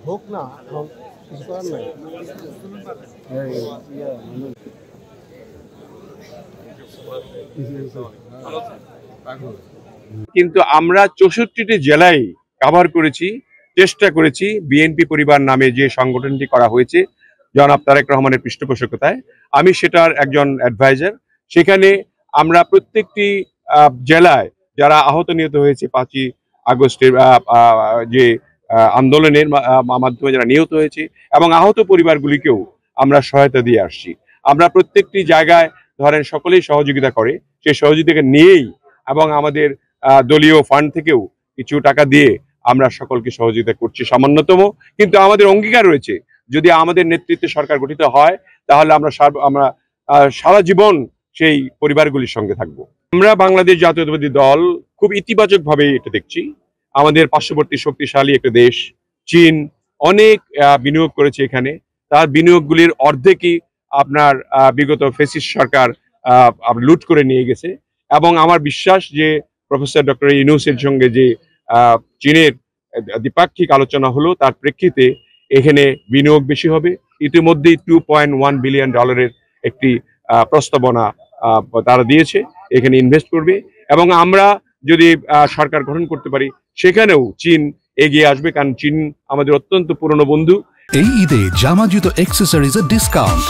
হোক না কিছু করার নাই। কিন্তু আমরা 64টি জেলায় কভার করেছি, চেষ্টা করেছি বিএনপি পরিবার নামে যে সংগঠনটি করা হয়েছে জনাব তারেক রহমানের পৃষ্ঠপোষকতায়, আমি সেটার একজন অ্যাডভাইজার। সেখানে আমরা প্রত্যেকটি জেলায় যারা আহত নিহত হয়েছে 5ই আগস্টের যে আন্দোলনের মাধ্যমে যারা নিহত হয়েছে এবং আহত পরিবারগুলিকেও আমরা সহায়তা দিয়ে আসছি। আমরা প্রত্যেকটি জায়গায় ধরেন সকলেই সহযোগিতা করে, সেই সহযোগিতা নিয়েই এবং আমাদের দলীয় ফান্ড থেকেও কিছু টাকা দিয়ে আমরা সকলকে সহযোগিতা করছি সামান্যতম। কিন্তু আমাদের অঙ্গীকার রয়েছে যদি আমাদের নেতৃত্বে সরকার গঠিত হয় তাহলে আমরা সারা জীবন সেই পরিবারগুলির সঙ্গে থাকবো। আমরা বাংলাদেশ জাতীয়তাবাদী দল খুব ইতিবাচকভাবে এটা দেখছি। আমাদের পার্শ্ববর্তী শক্তিশালী একটা দেশ চীন অনেক বিনিয়োগ করেছে এখানে, তার বিনিয়োগগুলির অর্ধেকই আপনার বিগত ফ্যাসিস্ট সরকার লুট করে নিয়ে গেছে। এবং আমার বিশ্বাস যে প্রফেসর ডক্টর ইউনূসের সঙ্গে যে চীনের দ্বিপাক্ষিক আলোচনা হলো তার প্রেক্ষিতে এখানে বিনিয়োগ বেশি হবে। ইতিমধ্যেই $2.1 বিলিয়ন একটি প্রস্তাবনা তারা দিয়েছে, এখানে ইনভেস্ট করবে এবং আমরা যদি সরকার গঠন করতে পারি সেখানেও চীন এগিয়ে আসবে, কারণ চীন আমাদের অত্যন্ত পুরনো বন্ধু। এই ঈদে জামা জুতো অ্যাক্সেসরিজের ডিসকাউন্ট।